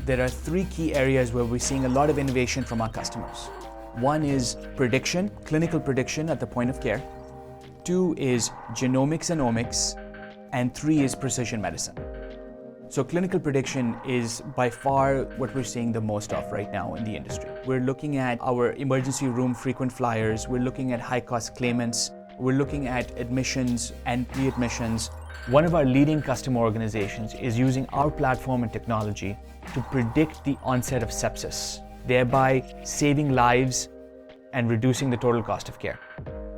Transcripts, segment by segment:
there are three key areas where we're seeing a lot of innovation from our customers. One is prediction, clinical prediction at the point of care. Two is genomics and omics. And three is precision medicine. So clinical prediction is by far what we're seeing the most of right now in the industry. We're looking at our emergency room frequent flyers. We're looking at high-cost claimants. We're looking at admissions and pre-admissions. One of our leading customer organizations is using our platform and technology to predict the onset of sepsis, thereby saving lives and reducing the total cost of care.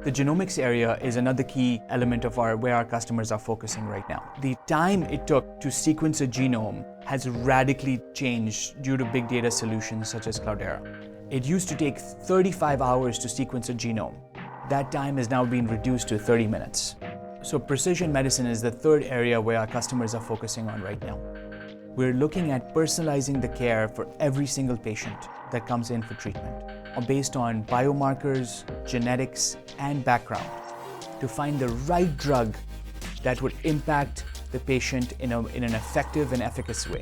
The genomics area is another key element of where our customers are focusing right now. The time it took to sequence a genome has radically changed due to big data solutions such as Cloudera. It used to take 35 hours to sequence a genome. That time has now been reduced to 30 minutes. So precision medicine is the third area where our customers are focusing on right now. We're looking at personalizing the care for every single patient that comes in for treatment, based on biomarkers, genetics, and background, to find the right drug that would impact the patient in an effective and efficacious way.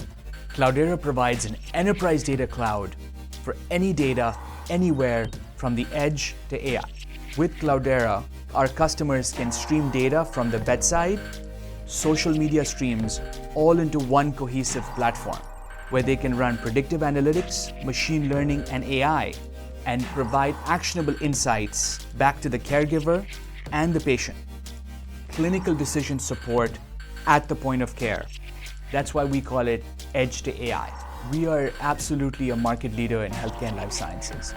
Cloudera provides an enterprise data cloud for any data, anywhere, from the edge to AI. With Cloudera, our customers can stream data from the bedside, social media streams, all into one cohesive platform, where they can run predictive analytics, machine learning, and AI, and provide actionable insights back to the caregiver and the patient. Clinical decision support at the point of care. That's why we call it Edge to AI. We are absolutely a market leader in healthcare and life sciences.